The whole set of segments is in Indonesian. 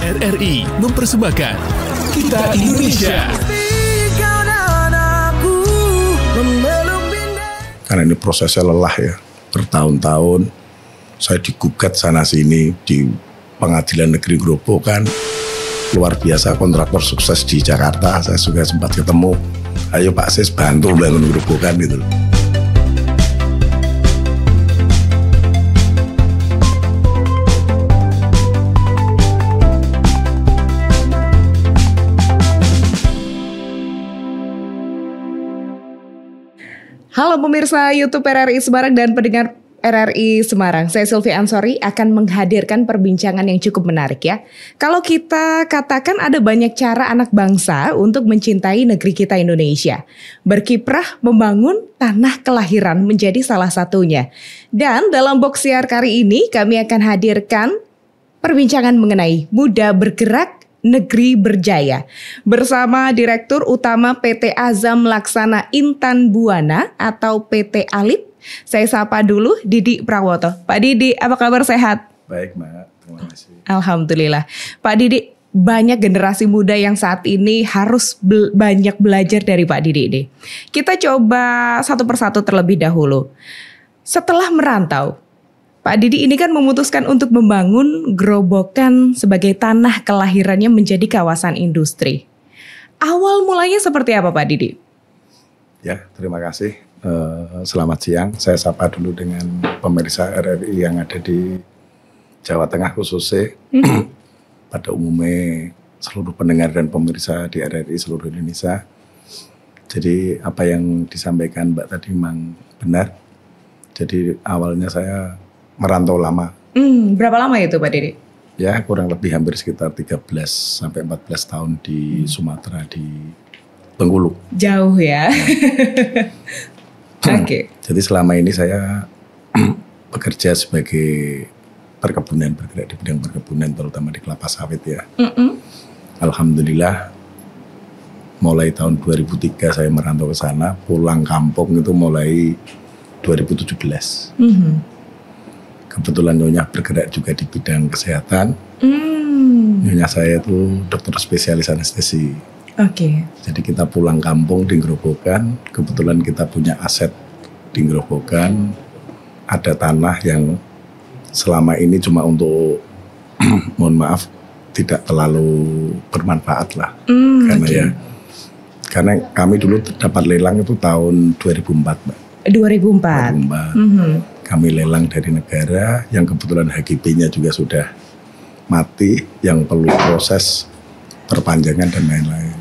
RRI mempersembahkan Kita Indonesia. Karena ini prosesnya lelah ya, bertahun-tahun saya digugat sana sini di Pengadilan Negeri Grobogan. Luar biasa, kontraktor sukses di Jakarta. Saya juga sempat ketemu, ayo Pak Sis bantu bangun Grobogan gitu. Halo pemirsa YouTube RRI Semarang dan pendengar RRI Semarang. Saya Sylvie Ansori akan menghadirkan perbincangan yang cukup menarik ya. Kalau kita katakan ada banyak cara anak bangsa untuk mencintai negeri kita Indonesia. Berkiprah membangun tanah kelahiran menjadi salah satunya. Dan dalam box siar kali ini kami akan hadirkan perbincangan mengenai muda bergerak negeri berjaya bersama Direktur Utama PT Azam Laksana Intan Buana atau PT ALIP. Saya sapa dulu Didi Prawoto. Pak Didi, apa kabar, sehat? Baik Mbak, terima kasih. Alhamdulillah. Pak Didi, banyak generasi muda yang saat ini harus banyak belajar dari Pak Didi ini. Kita coba satu persatu terlebih dahulu. Setelah merantau, Pak Didi ini kan memutuskan untuk membangun Grobogan sebagai tanah kelahirannya menjadi kawasan industri. Awal mulanya seperti apa Pak Didi? Ya, terima kasih. Selamat siang. Saya sapa dulu dengan pemirsa RRI yang ada di Jawa Tengah khususnya. Pada umumnya seluruh pendengar dan pemirsa di RRI seluruh Indonesia. Jadi apa yang disampaikan Mbak tadi memang benar. Jadi awalnya saya merantau lama. Berapa lama itu Pak Didi? Ya kurang lebih hampir sekitar 13 sampai 14 tahun di Sumatera, di Bengkulu. Jauh ya. Oke. Jadi selama ini saya bekerja sebagai perkebunan, bergerak di bidang perkebunan terutama di kelapa sawit ya. Alhamdulillah mulai tahun 2003 saya merantau ke sana, pulang kampung itu mulai 2017. Kebetulan Nyonya bergerak juga di bidang kesehatan. Nyonya saya itu dokter spesialis anestesi. Oke. Jadi kita pulang kampung di Grobogan. Kebetulan kita punya aset di Grobogan. Ada tanah yang selama ini cuma untuk, mohon maaf, tidak terlalu bermanfaat lah. Karena kami dulu dapat lelang itu tahun 2004, Mbak. 2004. Kami lelang dari negara yang kebetulan HGB-nya juga sudah mati, yang perlu proses perpanjangan dan lain-lain.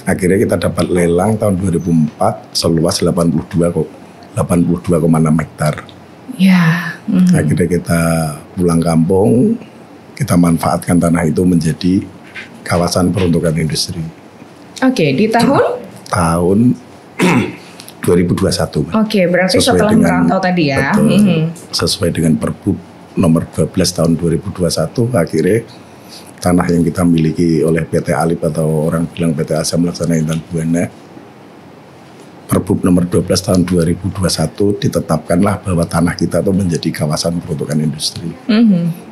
Akhirnya kita dapat lelang tahun 2004 seluas 82,6 hektar. Ya. Akhirnya kita pulang kampung, kita manfaatkan tanah itu menjadi kawasan peruntukan industri. Oke, di tahun? Tahun 2021. Oke, berarti sesuai setelah dengan, merantau tadi ya. Betul, sesuai dengan Perbup nomor 12 tahun 2021, akhirnya tanah yang kita miliki oleh PT ALIP atau orang bilang PT Azam Laksana Intan Buana, Perbup nomor 12 tahun 2021 ditetapkanlah bahwa tanah kita itu menjadi kawasan peruntukan industri.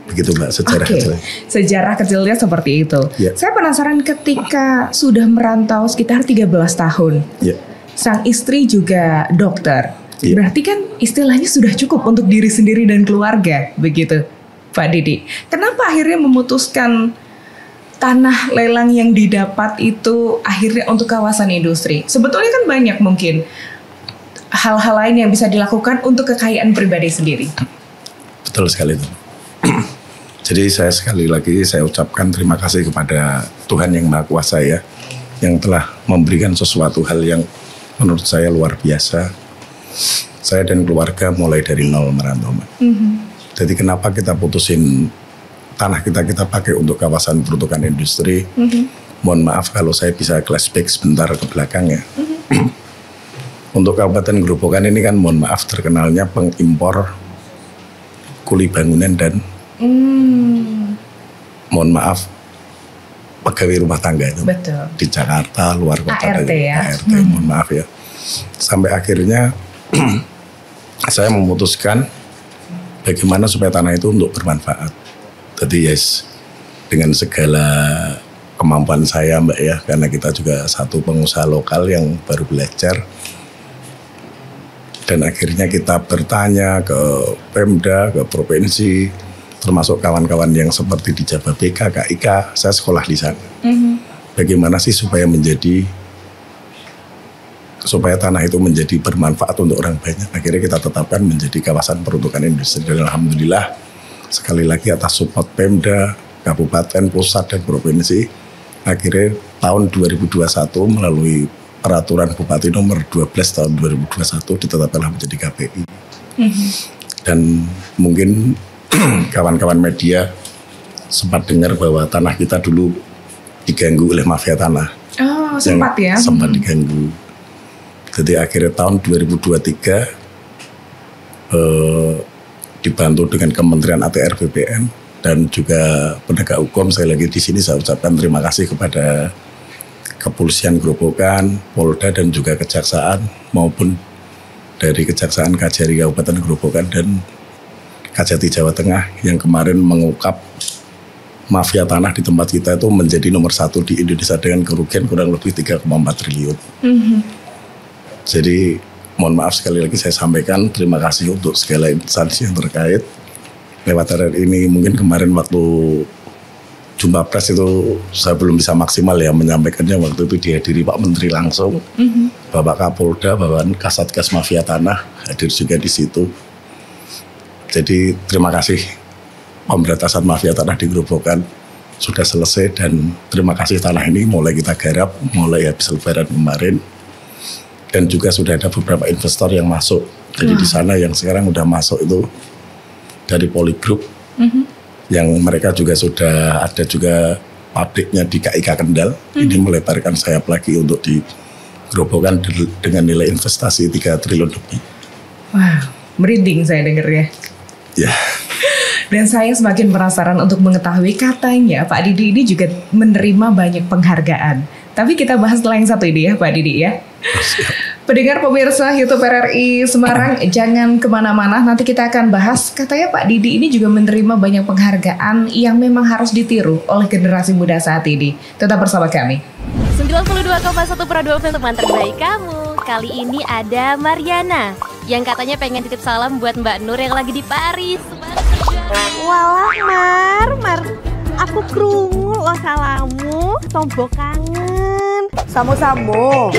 Begitu Mbak, sejarah kecil. Sejarah kecilnya seperti itu. Ya. Saya penasaran ketika sudah merantau sekitar 13 tahun. Ya. Sang istri juga dokter. Iya. Berarti kan istilahnya sudah cukup untuk diri sendiri dan keluarga, begitu Pak Didi. Kenapa akhirnya memutuskan tanah lelang yang didapat itu akhirnya untuk kawasan industri? Sebetulnya kan banyak mungkin hal-hal lain yang bisa dilakukan untuk kekayaan pribadi sendiri. Betul sekali itu. Jadi saya sekali lagi saya ucapkan terima kasih kepada Tuhan yang Maha Kuasa ya, yang telah memberikan sesuatu hal yang menurut saya luar biasa. Saya dan keluarga mulai dari nol merantau. Jadi kenapa kita putusin tanah kita pakai untuk kawasan peruntukan industri? Mohon maaf kalau saya bisa flashback sebentar ke belakang ya. Untuk Kabupaten Grobogan ini kan mohon maaf terkenalnya pengimpor kuli bangunan dan mohon maaf pegawai rumah tangga itu. Betul. Di Jakarta, luar kota. ART ya. ART, mohon maaf ya. Sampai akhirnya saya memutuskan bagaimana supaya tanah itu untuk bermanfaat. Jadi yes, dengan segala kemampuan saya Mbak ya, karena kita juga satu pengusaha lokal yang baru belajar. Dan akhirnya kita bertanya ke Pemda, ke provinsi, termasuk kawan-kawan yang seperti di Jababeka, KIK, saya sekolah di sana. Bagaimana sih supaya tanah itu menjadi bermanfaat untuk orang banyak. Akhirnya kita tetapkan menjadi kawasan peruntukan industri. Dan alhamdulillah sekali lagi atas support Pemda, Kabupaten, Pusat, dan Provinsi, akhirnya tahun 2021 melalui Peraturan Bupati nomor 12 tahun 2021 ditetapkan menjadi KPI. Dan mungkin kawan-kawan media sempat dengar bahwa tanah kita dulu diganggu oleh mafia tanah. Oh, sempat ya? Sempat diganggu. Jadi akhirnya tahun 2023 dibantu dengan Kementerian ATR BPN dan juga penegak hukum, saya lagi di sini saya ucapkan terima kasih kepada Kepolisian Grobogan, Polda, dan juga Kejaksaan maupun dari Kejaksaan Kajari Kabupaten Grobogan dan Kajati Jawa Tengah yang kemarin mengungkap mafia tanah di tempat kita itu menjadi nomor 1 di Indonesia dengan kerugian kurang lebih 3,4 triliun. Jadi mohon maaf sekali lagi saya sampaikan terima kasih untuk segala instansi yang terkait. Lewat RRI ini mungkin kemarin waktu jumpa pers itu saya belum bisa maksimal ya menyampaikannya, waktu itu dihadiri Pak Menteri langsung, Bapak Kapolda, Bapak Kasatgas Mafia Tanah hadir juga di situ. Jadi terima kasih, pemberantasan mafia tanah di Grobogan sudah selesai dan terima kasih tanah ini mulai kita garap mulai habis Lebaran kemarin, dan juga sudah ada beberapa investor yang masuk. Jadi di sana yang sekarang udah masuk itu dari Polygroup. Yang mereka juga sudah ada juga pabriknya di KIK Kendal. Ini melebarkan sayap lagi untuk di Grobogan dengan nilai investasi 3 triliun lebih. Wah, merinding saya dengernya. Ya. Dan saya semakin penasaran untuk mengetahui, katanya Pak Didi ini juga menerima banyak penghargaan. Tapi kita bahas setelah yang satu ini ya Pak Didi ya. Pendengar pemirsa YouTube RRI Semarang, jangan kemana-mana, nanti kita akan bahas. Katanya Pak Didi ini juga menerima banyak penghargaan yang memang harus ditiru oleh generasi muda saat ini. Tetap bersama kami. 92,1 Pro 2 teman terbaik kamu. Kali ini ada Mariana yang katanya pengen titip salam buat Mbak Nur yang lagi di Paris. Walah Mar, aku krungu lo salamu, tombo kangen. Samo-samo.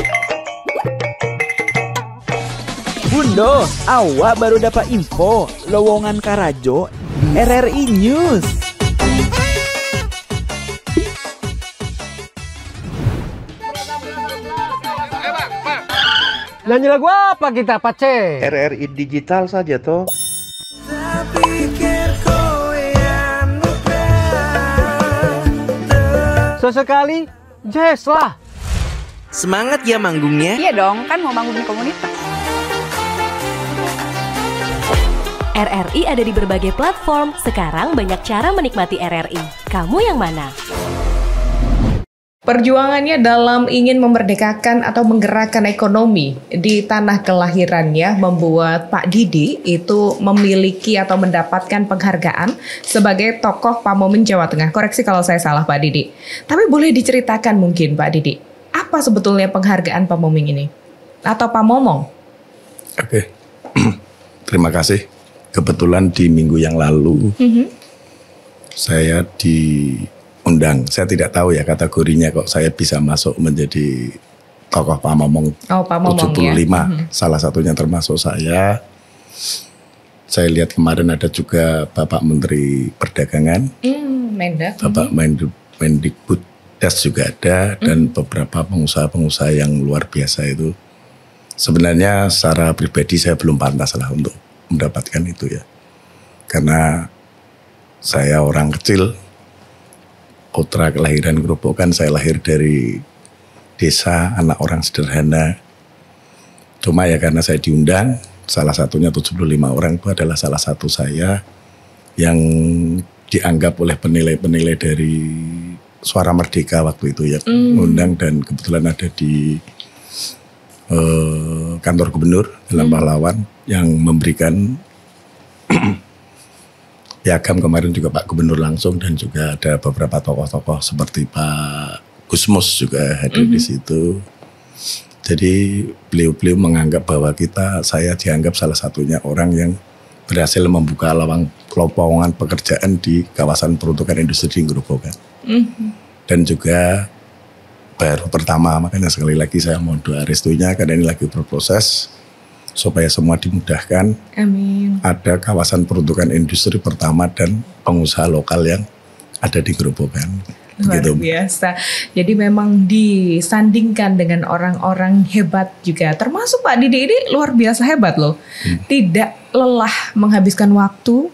Bundo, awak baru dapat info lowongan Karajo di RRI News. Nyanyi lagu apa kita, Pace? RRI digital saja toh. Sesekali, jazz lah. Semangat ya manggungnya. Iya dong, kan mau bangun komunitas. RRI ada di berbagai platform. Sekarang banyak cara menikmati RRI. Kamu yang mana? Perjuangannya dalam ingin memerdekakan atau menggerakkan ekonomi di tanah kelahirannya membuat Pak Didi itu memiliki atau mendapatkan penghargaan sebagai tokoh Pamomen Jawa Tengah. Koreksi kalau saya salah Pak Didi. Tapi boleh diceritakan mungkin Pak Didi, apa sebetulnya penghargaan Pamomeng ini? Atau Pamomong? Oke, terima kasih. Kebetulan di minggu yang lalu saya diundang. Saya tidak tahu ya kategorinya kok saya bisa masuk menjadi tokoh Pamomong. Oh, Pamomong 75. Ya. Salah satunya termasuk saya. Saya lihat kemarin ada juga Bapak Menteri Perdagangan, Mendak. Bapak Mendikbud juga ada, dan beberapa pengusaha-pengusaha yang luar biasa itu. Sebenarnya secara pribadi saya belum pantas lah untuk mendapatkan itu ya. Karena saya orang kecil, putra kelahiran Grobogan, saya lahir dari desa, anak orang sederhana. Cuma ya karena saya diundang, salah satunya 75 orang itu adalah salah satu saya yang dianggap oleh penilai-penilai dari Suara Merdeka waktu itu ya, undang, dan kebetulan ada di kantor gubernur dalam Pahlawan yang memberikan Piagam kemarin juga Pak Gubernur langsung dan juga ada beberapa tokoh-tokoh seperti Pak Gusmus juga hadir di situ. Jadi beliau menganggap bahwa saya dianggap salah satunya orang yang berhasil membuka lowongan pekerjaan di kawasan peruntukan industri di Grobogan. Dan juga baru pertama, makanya sekali lagi saya mohon doa restunya karena ini lagi berproses supaya semua dimudahkan. Amin. Ada kawasan peruntukan industri pertama dan pengusaha lokal yang ada di Grobogan. Luar biasa. Jadi memang disandingkan dengan orang-orang hebat juga. Termasuk Pak Didi ini luar biasa hebat loh. Tidak lelah menghabiskan waktu,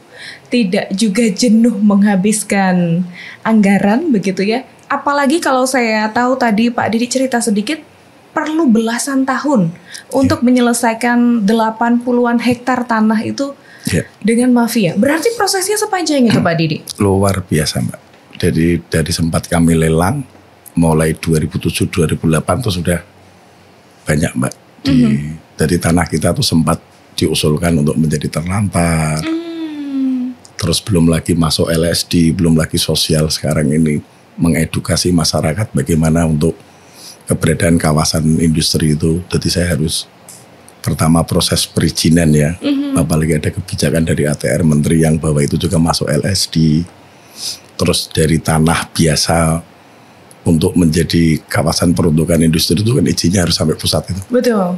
tidak juga jenuh menghabiskan anggaran begitu ya. Apalagi kalau saya tahu tadi Pak Didi cerita sedikit, perlu belasan tahun untuk menyelesaikan 80-an hektar tanah itu dengan mafia. Berarti prosesnya sepanjang itu Pak Didi? Luar biasa Mbak. Jadi dari sempat kami lelang mulai 2007-2008 tuh sudah banyak Mbak. Dari tanah kita tuh sempat diusulkan untuk menjadi terlantar. Terus belum lagi masuk LSD, belum lagi sosial sekarang ini mengedukasi masyarakat bagaimana untuk keberadaan kawasan industri itu. Jadi saya harus pertama proses perizinan ya. Apalagi ada kebijakan dari ATR Menteri yang bahwa itu juga masuk LSD. Terus dari tanah biasa untuk menjadi kawasan peruntukan industri itu kan izinnya harus sampai pusat itu. Betul.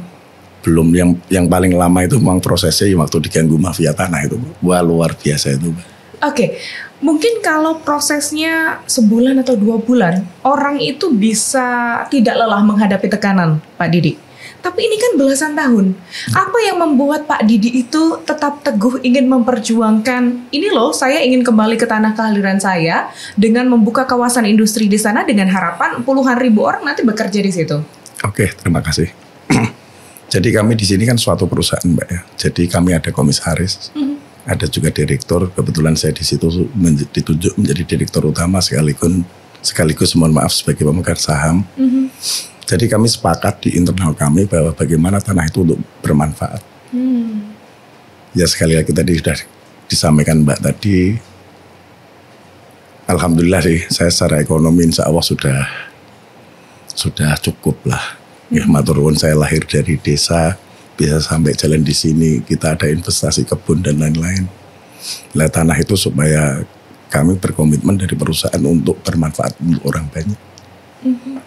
Belum yang paling lama itu memang prosesnya waktu diganggu mafia tanah itu. Wah luar biasa itu. Oke, mungkin kalau prosesnya sebulan atau 2 bulan, orang itu bisa tidak lelah menghadapi tekanan Pak Didi. Tapi ini kan belasan tahun. Apa yang membuat Pak Didi itu tetap teguh ingin memperjuangkan, ini loh saya ingin kembali ke tanah kelahiran saya dengan membuka kawasan industri di sana dengan harapan puluhan ribu orang nanti bekerja di situ. Oke, terima kasih. Jadi kami di sini kan suatu perusahaan Mbak ya. Jadi kami ada komisaris, ada juga direktur. Kebetulan saya di situ ditunjuk menjadi direktur utama sekaligus mohon maaf sebagai pemegang saham. Jadi kami sepakat di internal kami bahwa bagaimana tanah itu untuk bermanfaat. Ya sekali lagi tadi sudah disampaikan Mbak tadi. Alhamdulillah sih saya secara ekonomi insya Allah sudah cukup lah. Ya matur nuwun, saya lahir dari desa bisa sampai jalan di sini. Kita ada investasi kebun dan lain-lain. Nah tanah itu supaya kami berkomitmen dari perusahaan untuk bermanfaat untuk orang banyak.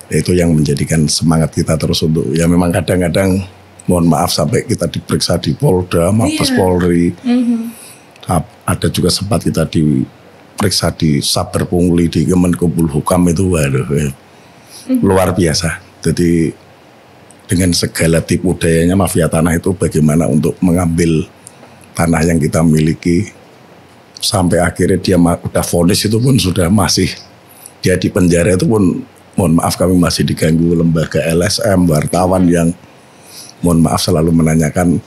Itu yang menjadikan semangat kita terus untuk ya memang kadang-kadang mohon maaf sampai kita diperiksa di Polda, Mabes Polri. Ada juga sempat kita diperiksa di Saber Pungli di Kemenkumham itu waduh luar biasa. Jadi dengan segala tipu dayanya mafia tanah itu bagaimana untuk mengambil tanah yang kita miliki sampai akhirnya dia udah vonis itu pun sudah masih dia di penjara itu pun mohon maaf kami masih diganggu lembaga LSM, wartawan yang mohon maaf selalu menanyakan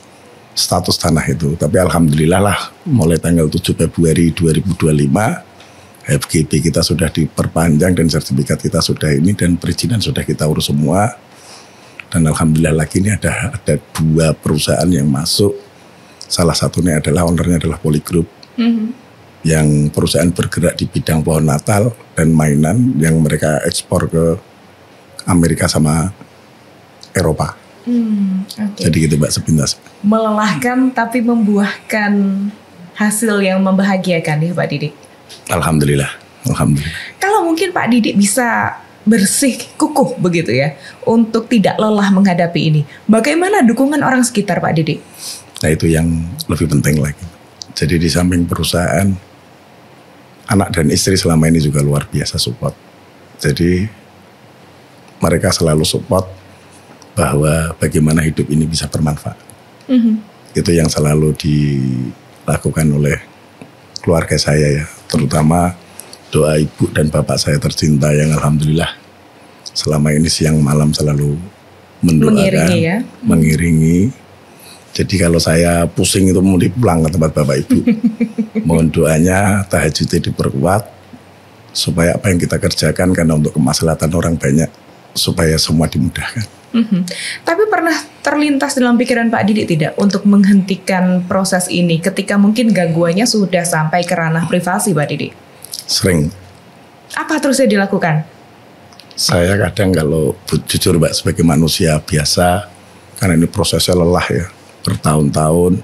status tanah itu. Tapi alhamdulillah lah mulai tanggal 7 Februari 2025 FGB kita sudah diperpanjang dan sertifikat kita sudah ini dan perizinan sudah kita urus semua. Dan alhamdulillah lagi ini ada 2 perusahaan yang masuk. Salah satunya adalah ownernya adalah Polygroup. Yang perusahaan bergerak di bidang pohon Natal dan mainan yang mereka ekspor ke Amerika sama Eropa. Jadi gitu Mbak sepintas. Melelahkan tapi membuahkan hasil yang membahagiakan ya Pak Didi. Alhamdulillah. Kalau mungkin Pak Didi bisa bersih, kukuh begitu ya untuk tidak lelah menghadapi ini. Bagaimana dukungan orang sekitar Pak Didi? Nah itu yang lebih penting lagi. Jadi di samping perusahaan, anak dan istri selama ini juga luar biasa support. Jadi mereka selalu support bahwa bagaimana hidup ini bisa bermanfaat. Itu yang selalu dilakukan oleh keluarga saya ya. Terutama doa ibu dan bapak saya tercinta yang alhamdulillah selama ini siang malam selalu mendoakan, mengiringi. Jadi kalau saya pusing itu mau pulang ke tempat bapak ibu. Mohon doanya tahajudnya diperkuat supaya apa yang kita kerjakan karena untuk kemaslahatan orang banyak supaya semua dimudahkan. Tapi pernah terlintas dalam pikiran Pak Didik tidak untuk menghentikan proses ini ketika mungkin gangguannya sudah sampai ke ranah privasi, Pak Didik? Sering. Apa terusnya dilakukan? Saya kadang kalau jujur Mbak sebagai manusia biasa, karena ini prosesnya lelah ya, bertahun-tahun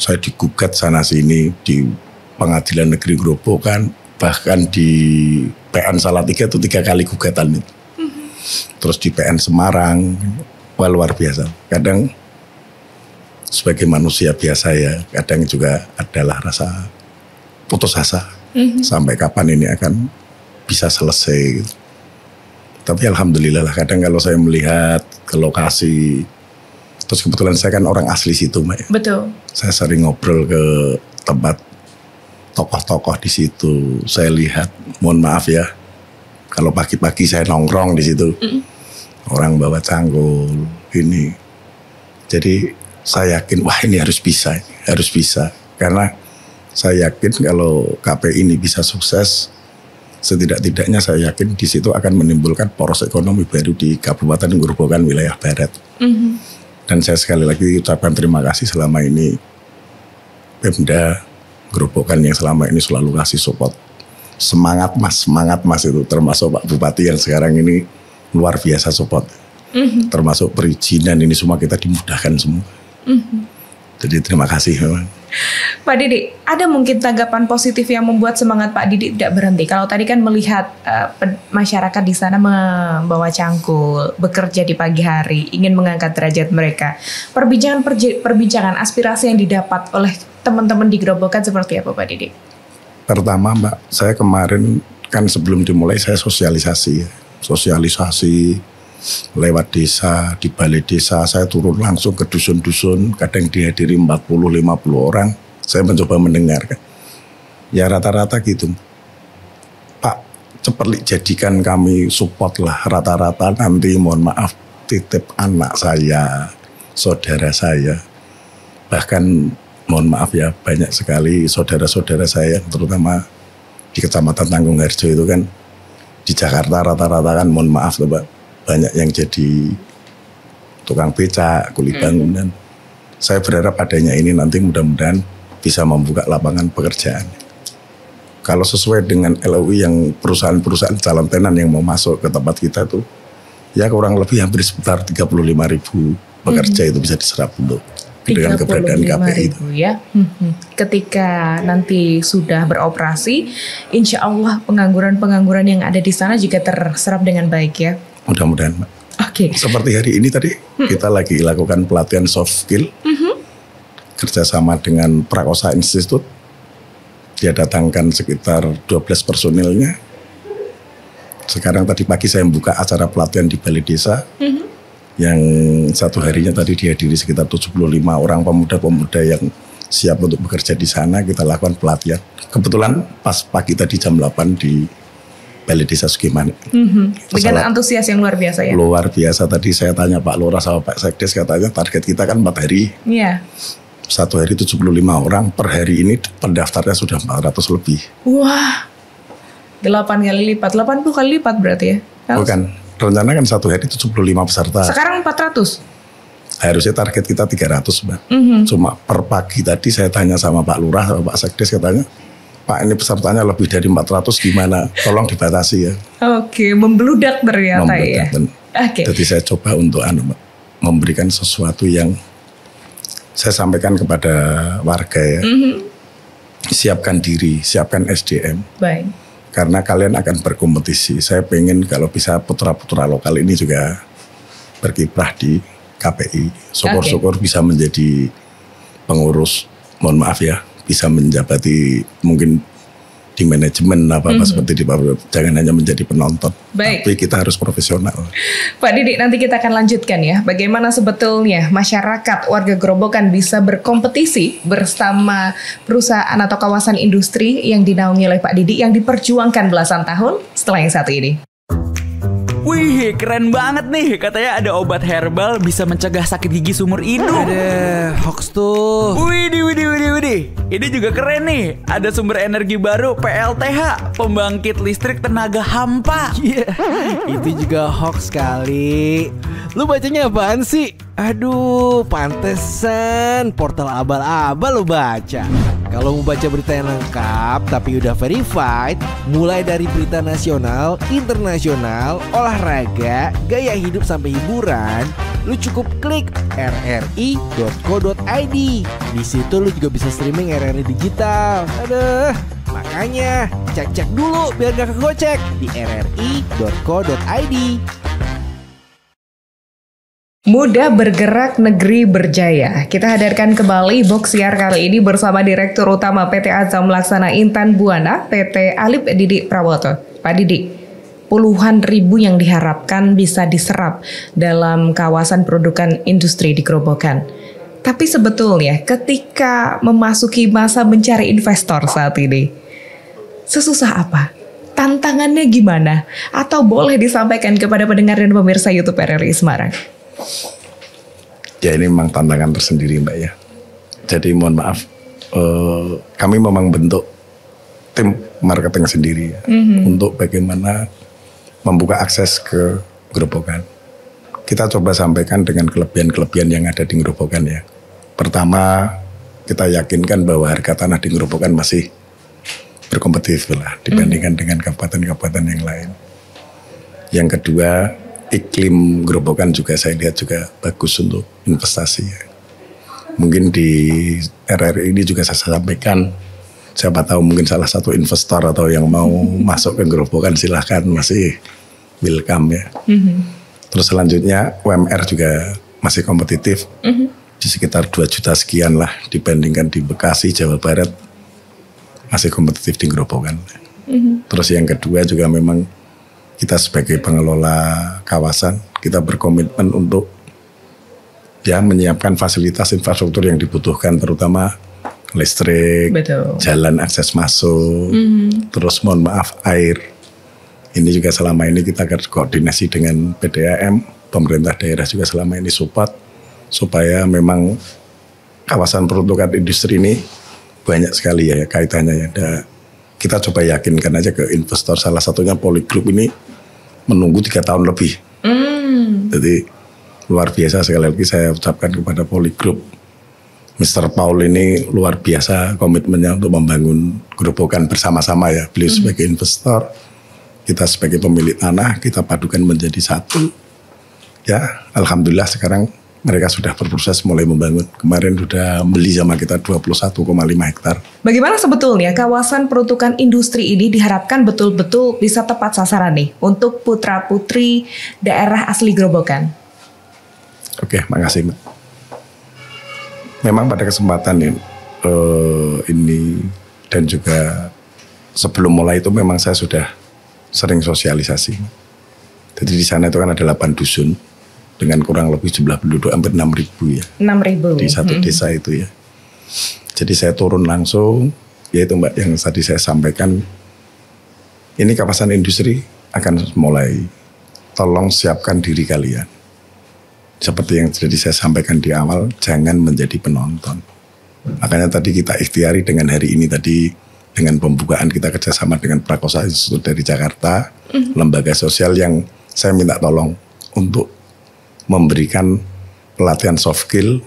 saya digugat sana sini di Pengadilan Negeri Grobogan, bahkan di PN Salatiga itu 3 kali gugatan itu. Terus di PN Semarang, wah luar biasa. Kadang sebagai manusia biasa ya, kadang juga adalah rasa putus asa. Sampai kapan ini akan bisa selesai. Tapi alhamdulillah lah, kadang kalau saya melihat ke lokasi, terus kebetulan saya kan orang asli situ Mbak. Betul. Saya sering ngobrol ke tempat tokoh-tokoh di situ. Saya lihat, mohon maaf ya, kalau pagi-pagi saya nongkrong di situ, orang bawa cangkul, ini. Jadi saya yakin, wah ini harus bisa. Karena saya yakin kalau KPI ini bisa sukses, setidak-tidaknya saya yakin di situ akan menimbulkan poros ekonomi baru di Kabupaten Grobogan wilayah Barat. Dan saya sekali lagi ucapkan terima kasih selama ini Pemda Grobogan yang selama ini selalu kasih support. Semangat mas itu, termasuk Pak Bupati yang sekarang ini luar biasa support. Termasuk perizinan ini semua kita dimudahkan semua. Jadi terima kasih memang. Pak Didik, ada mungkin tanggapan positif yang membuat semangat Pak Didik tidak berhenti? Kalau tadi kan melihat masyarakat di sana membawa cangkul, bekerja di pagi hari, ingin mengangkat derajat mereka. Perbincangan aspirasi yang didapat oleh teman-teman di Grobogan seperti apa Pak Didik? Pertama Mbak, saya kemarin kan sebelum dimulai saya sosialisasi lewat desa, di balai desa, saya turun langsung ke dusun-dusun, kadang dihadiri 40-50 orang, saya mencoba mendengarkan. Ya rata-rata gitu, Pak cepat jadikan kami support lah, rata-rata nanti mohon maaf titip anak saya, saudara saya, bahkan mohon maaf ya banyak sekali saudara-saudara saya, terutama di Kecamatan Tanggung Harjo itu kan, di Jakarta rata-rata kan mohon maaf loh Pak, banyak yang jadi tukang becak, kuli bangunan. Saya berharap adanya ini nanti mudah-mudahan bisa membuka lapangan pekerjaan. Kalau sesuai dengan LOI yang perusahaan-perusahaan calon tenan yang mau masuk ke tempat kita tuh, ya kurang lebih hampir sekitar 35.000 pekerja itu bisa diserap untuk dengan keberadaan KPI itu. Ya. Ketika nanti sudah beroperasi, insya Allah pengangguran-pengangguran yang ada di sana juga terserap dengan baik ya. Mudah-mudahan Mbak. Oke. Seperti hari ini tadi kita lagi lakukan pelatihan soft skill kerjasama dengan Prakosa Institute. Dia datangkan sekitar 12 personilnya. Sekarang tadi pagi saya membuka acara pelatihan di balai desa yang satu harinya tadi dihadiri sekitar 75 orang pemuda-pemuda yang siap untuk bekerja di sana. Kita lakukan pelatihan. Kebetulan pas pagi tadi jam 8 di Balai Desa Sugiman. Dengan antusias yang luar biasa ya? Luar biasa. Tadi saya tanya Pak Lurah sama Pak Sekdes, katanya target kita kan 4 hari. Iya. Satu hari 75 orang, per hari ini pendaftarnya sudah 400 lebih. Wah, 8 kali lipat, 80 kali lipat berarti ya? Bukan, rencana kan satu hari 75 peserta. Sekarang 400? Harusnya target kita 300 Mbak. Cuma per pagi tadi saya tanya sama Pak Lurah, sama Pak Sekdes, katanya Pak ini pesertanya lebih dari 400 gimana? Tolong dibatasi ya. Oke, membludak ternyata ya. Oke. Jadi saya coba untuk memberikan sesuatu yang saya sampaikan kepada warga ya. Siapkan diri, siapkan SDM. Baik. Karena kalian akan berkompetisi. Saya pengen kalau bisa putra-putra lokal ini juga berkiprah di KPI. Syukur-syukur bisa menjadi pengurus, mohon maaf ya, bisa menjabati mungkin di manajemen apa-apa seperti di pabrik. Jangan hanya menjadi penonton. Baik. Tapi kita harus profesional. Pak Didik, nanti kita akan lanjutkan ya. Bagaimana sebetulnya masyarakat warga Grobogan bisa berkompetisi bersama perusahaan atau kawasan industri yang dinaungi oleh Pak Didik yang diperjuangkan belasan tahun setelah yang satu ini. Wih, keren banget nih. Katanya ada obat herbal bisa mencegah sakit gigi seumur hidup. Ada hoax tuh. Widih. Ini juga keren nih. Ada sumber energi baru PLTH, pembangkit listrik tenaga hampa. Iya, itu juga hoax kali. Lu bacanya apaan sih? Aduh, pantesan portal abal-abal lu baca. Kalau mau baca berita yang lengkap tapi udah verified, mulai dari berita nasional, internasional, olahraga, gaya hidup sampai hiburan, lu cukup klik rri.co.id. Di situ lu juga bisa streaming RRI digital. Aduh, makanya cek-cek dulu biar gak kegocek di rri.co.id. Muda bergerak, negeri berjaya. Kita hadirkan kembali Boxiar kali ini bersama Direktur Utama PT Azam Laksana Intan Buana, PT Alip Didik Prawoto. Pak Didik, puluhan ribu yang diharapkan bisa diserap dalam kawasan produkan industri di Grobogan. Tapi sebetulnya ketika memasuki masa mencari investor saat ini, sesusah apa? Tantangannya gimana? Atau boleh disampaikan kepada pendengar dan pemirsa YouTube RRI Semarang? Ya ini memang tantangan tersendiri Mbak ya. Jadi mohon maaf, kami memang bentuk tim marketing sendiri ya, untuk bagaimana membuka akses ke Grobogan. Kita coba sampaikan dengan kelebihan-kelebihan yang ada di Grobogan ya. Pertama, kita yakinkan bahwa harga tanah di Grobogan masih berkompetitif lah dibandingkan dengan kabupaten-kabupaten yang lain. Yang kedua, iklim Grobogan juga saya lihat juga bagus untuk investasi ya. Mungkin di RRI ini juga saya sampaikan, siapa tahu mungkin salah satu investor atau yang mau masuk ke Grobogan silahkan, masih welcome ya. Terus selanjutnya UMR juga masih kompetitif, di sekitar 2 juta sekian lah dibandingkan di Bekasi, Jawa Barat, masih kompetitif di Grobogan. Terus yang kedua juga memang kita sebagai pengelola kawasan, kita berkomitmen untuk ya menyiapkan fasilitas infrastruktur yang dibutuhkan, terutama listrik, Betul. jalan akses masuk, terus mohon maaf air. Ini juga selama ini kita koordinasi dengan PDAM, pemerintah daerah juga selama ini support supaya memang kawasan peruntukan industri ini banyak sekali ya kaitannya ya. Kita coba yakinkan aja ke investor, salah satunya Polygroup ini menunggu 3 tahun lebih. Jadi luar biasa, sekali lagi saya ucapkan kepada Polygroup. Mr. Paul ini luar biasa komitmennya untuk membangun Grobogan bersama-sama ya. Beliau sebagai investor, kita sebagai pemilik tanah, kita padukan menjadi satu. Ya, alhamdulillah sekarang mereka sudah berproses mulai membangun. Kemarin sudah beli sama kita 21,5 hektar. Bagaimana sebetulnya kawasan peruntukan industri ini diharapkan betul-betul bisa tepat sasaran nih untuk putra-putri daerah asli Grobogan? Oke, makasih Mbak. Memang pada kesempatan ini dan juga sebelum mulai itu memang saya sudah sering sosialisasi. Jadi di sana itu kan ada 8 dusun dengan kurang lebih jumlah penduduk hampir 6.000 ya. 6.000 di satu desa itu ya. Jadi saya turun langsung, yaitu Mbak yang tadi saya sampaikan, ini kawasan industri akan mulai, tolong siapkan diri kalian. Seperti yang tadi saya sampaikan di awal, jangan menjadi penonton. Makanya tadi kita ikhtiari dengan hari ini tadi, dengan pembukaan kita kerjasama dengan Prakosa Institute dari Jakarta, lembaga sosial yang saya minta tolong untuk memberikan pelatihan soft skill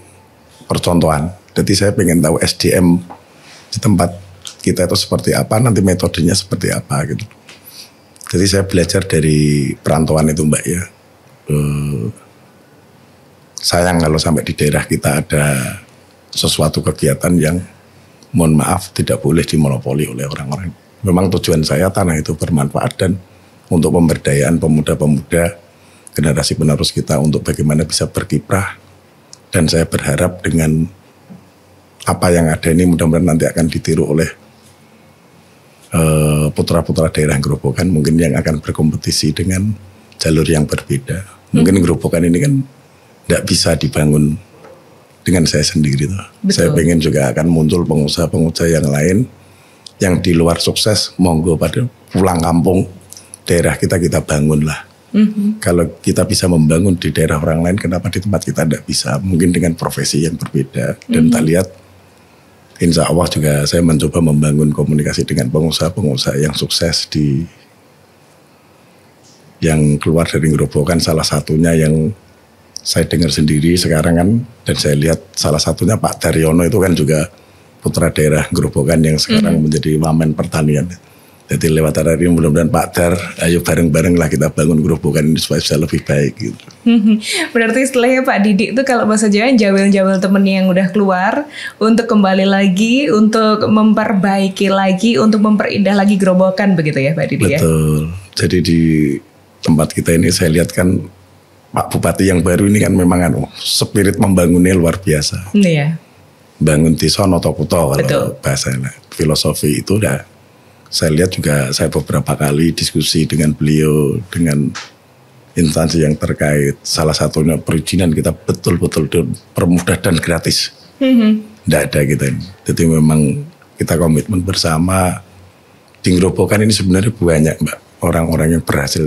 percontohan. Jadi saya pengen tahu SDM di tempat kita itu seperti apa, nanti metodenya seperti apa gitu. Jadi saya belajar dari perantauan itu Mbak ya. Sayang kalau sampai di daerah kita ada sesuatu kegiatan yang mohon maaf tidak boleh dimonopoli oleh orang-orang. Memang tujuan saya tanah itu bermanfaat dan untuk pemberdayaan pemuda-pemuda generasi penerus kita untuk bagaimana bisa berkiprah, dan saya berharap dengan apa yang ada ini mudah-mudahan nanti akan ditiru oleh putra-putra daerah Grobogan mungkin yang akan berkompetisi dengan jalur yang berbeda. Mungkin Grobogan ini kan tidak bisa dibangun dengan saya sendiri tuh. Saya pengen juga akan muncul pengusaha-pengusaha yang lain yang di luar sukses, monggo pada pulang kampung daerah kita bangun lah. Kalau kita bisa membangun di daerah orang lain, kenapa di tempat kita tidak bisa? Mungkin dengan profesi yang berbeda. Dan tak lihat, insya Allah juga saya mencoba membangun komunikasi dengan pengusaha-pengusaha yang sukses yang keluar dari Gerobokan. Salah satunya yang saya dengar sendiri sekarang kan, dan saya lihat salah satunya Pak Daryono itu kan juga putra daerah Gerobokan yang sekarang menjadi wamen pertanian. Jadi lewat RRI mudah-mudahan Pak Dar, ayo bareng-bareng lah kita bangun Gerobokan ini supaya bisa lebih baik gitu. Berarti istilahnya Pak Didi itu kalau bahasa Jawa jawil-jawil temennya yang udah keluar untuk kembali lagi, untuk memperbaiki lagi, untuk memperindah lagi Gerobokan begitu ya Pak Didi ya? Betul. Jadi di tempat kita ini saya lihat kan Pak Bupati yang baru ini kan memang spirit membangunnya luar biasa. Iya. Bangun desa noto kuto kalau bahasanya. Filosofi itu udah saya lihat juga, saya beberapa kali diskusi dengan beliau, dengan instansi yang terkait. Salah satunya perizinan kita betul-betul permudah dan gratis. Tidak ada kita ini. Jadi memang kita komitmen bersama. Di Gerobokan ini sebenarnya banyak Mbak, orang-orang yang berhasil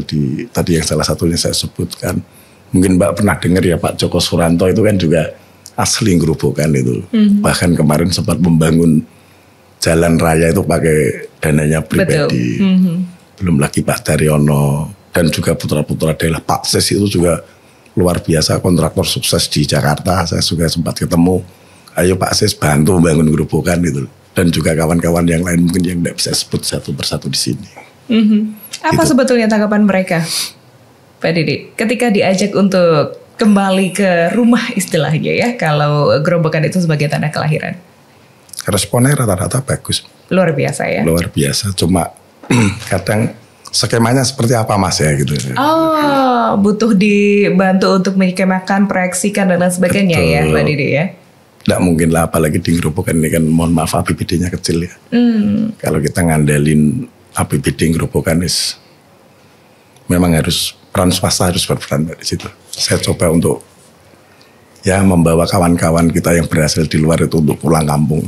tadi yang salah satunya saya sebutkan. Mungkin Mbak pernah dengar ya Pak Joko Suranto itu kan juga asli Gerobokan itu. Bahkan kemarin sempat membangun jalan raya itu pakai dananya pribadi. Belum lagi Pak Daryono dan juga putra-putra daerah Pak Ses itu juga luar biasa, kontraktor sukses di Jakarta. Saya juga sempat ketemu, ayo Pak Ses bantu bangun Gerobokan itu. Dan juga kawan-kawan yang lain mungkin yang tidak bisa sebut satu persatu di sini. Apa sebetulnya tanggapan mereka, Pak Didi, ketika diajak untuk kembali ke rumah istilahnya ya, kalau Gerobokan itu sebagai tanah kelahiran? Responnya rata-rata bagus. Luar biasa ya? Luar biasa, cuma kadang skemanya seperti apa Mas ya gitu. Oh, butuh dibantu untuk menyemakan, proyeksikan dan lain sebagainya. Betul. Ya Pak Didi ya? Nggak mungkin lah, apalagi di Gerobokan ini kan mohon maaf APBD-nya kecil ya. Kalau kita ngandelin APBD Gerobokan memang harus peran swasta harus berperan di situ. Saya coba untuk ya membawa kawan-kawan kita yang berhasil di luar itu untuk pulang kampung.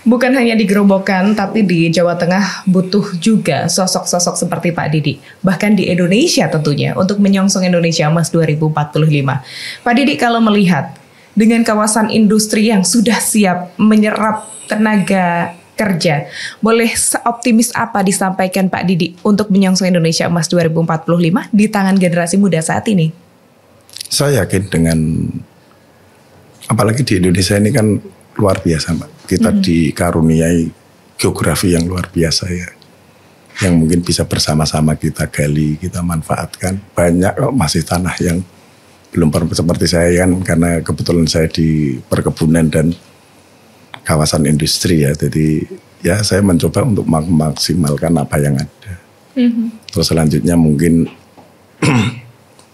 Bukan hanya di Gerobokan, tapi di Jawa Tengah butuh juga sosok-sosok seperti Pak Didi. Bahkan di Indonesia tentunya, untuk menyongsong Indonesia Emas 2045. Pak Didi kalau melihat dengan kawasan industri yang sudah siap menyerap tenaga kerja, boleh seoptimis apa disampaikan Pak Didi untuk menyongsong Indonesia Emas 2045 di tangan generasi muda saat ini? Saya yakin dengan, apalagi di Indonesia ini kan luar biasa Mbak. Kita dikaruniai geografi yang luar biasa ya. Yang mungkin bisa bersama-sama kita gali, kita manfaatkan. Banyak kok masih tanah yang belum seperti saya kan, karena kebetulan saya di perkebunan dan kawasan industri ya. Jadi ya saya mencoba untuk memaksimalkan apa yang ada. Terus selanjutnya mungkin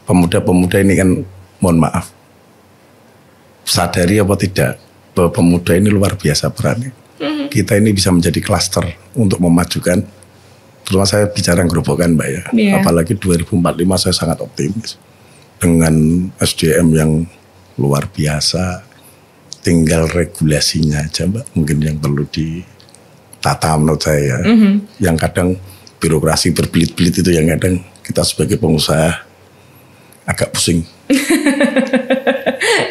pemuda-pemuda ini kan, mohon maaf, sadari apa tidak bahwa pemuda ini luar biasa perannya. Kita ini bisa menjadi klaster untuk memajukan, terutama saya bicara Gerobokan Mbak ya. Apalagi 2045 saya sangat optimis dengan SDM yang luar biasa. Tinggal regulasinya aja Mbak, mungkin yang perlu ditata menurut saya. Yang kadang birokrasi berbelit-belit itu yang kadang kita sebagai pengusaha agak pusing.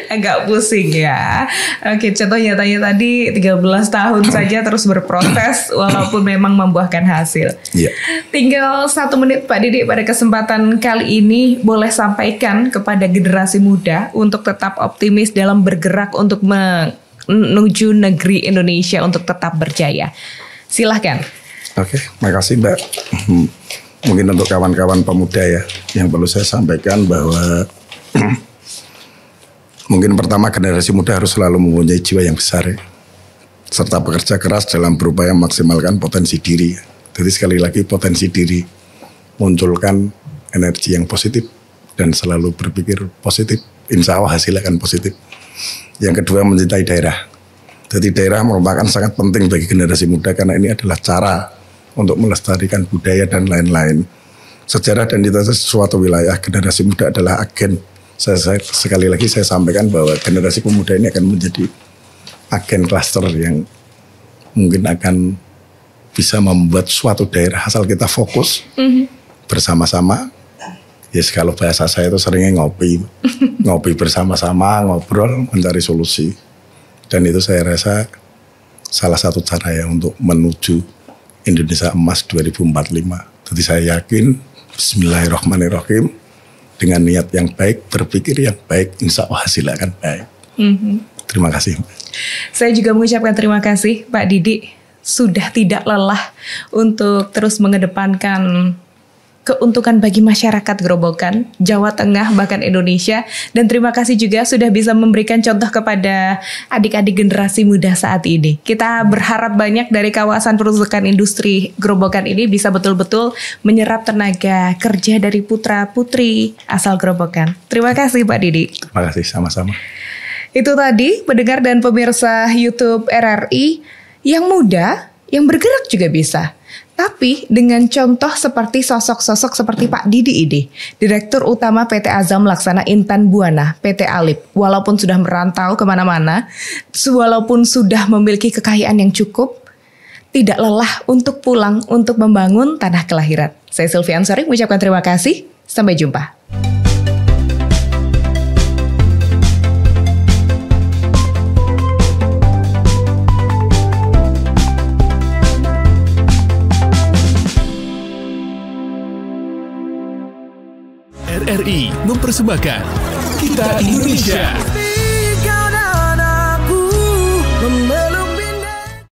Agak pusing ya. Oke, contoh nyatanya tadi 13 tahun saja terus berproses walaupun memang membuahkan hasil. Tinggal 1 menit Pak Didi pada kesempatan kali ini boleh sampaikan kepada generasi muda untuk tetap optimis dalam bergerak untuk menuju negeri Indonesia untuk tetap berjaya. Silahkan. Oke, makasih Mbak. Mungkin untuk kawan-kawan pemuda ya, yang perlu saya sampaikan bahwa mungkin pertama generasi muda harus selalu mempunyai jiwa yang besar ya, serta bekerja keras dalam berupaya memaksimalkan potensi diri. Jadi sekali lagi potensi diri, munculkan energi yang positif dan selalu berpikir positif, insya Allah hasilnya akan positif. Yang kedua mencintai daerah. Jadi daerah merupakan sangat penting bagi generasi muda karena ini adalah cara untuk melestarikan budaya dan lain-lain. Sejarah dan identitas suatu wilayah, generasi muda adalah agen. Sekali lagi saya sampaikan bahwa generasi pemuda ini akan menjadi agen klaster yang mungkin akan bisa membuat suatu daerah asal kita fokus bersama-sama Yes, kalau bahasa saya itu seringnya ngopi. Ngopi bersama-sama, ngobrol, mencari solusi. Dan itu saya rasa salah satu cara ya untuk menuju Indonesia Emas 2045. Jadi saya yakin, bismillahirrahmanirrahim, dengan niat yang baik, berpikir yang baik, insya Allah hasilnya akan baik. Terima kasih. Saya juga mengucapkan terima kasih Pak Didi. Sudah tidak lelah untuk terus mengedepankan keuntungan bagi masyarakat Grobogan, Jawa Tengah, bahkan Indonesia. Dan terima kasih juga sudah bisa memberikan contoh kepada adik-adik generasi muda saat ini. Kita berharap banyak dari kawasan perusahaan industri Grobogan ini bisa betul-betul menyerap tenaga kerja dari putra-putri asal Grobogan. Terima kasih Pak Didi. Terima kasih, sama-sama. Itu tadi pendengar dan pemirsa YouTube RRI yang muda, yang bergerak juga bisa. Tapi dengan contoh seperti sosok-sosok seperti Pak Didi ini, Direktur Utama PT Azam Laksana Intan Buana, PT Alip, walaupun sudah merantau kemana-mana, walaupun sudah memiliki kekayaan yang cukup, tidak lelah untuk pulang untuk membangun tanah kelahiran. Saya Sylvia Ansori mengucapkan terima kasih, sampai jumpa. RRI mempersembahkan Kita Indonesia.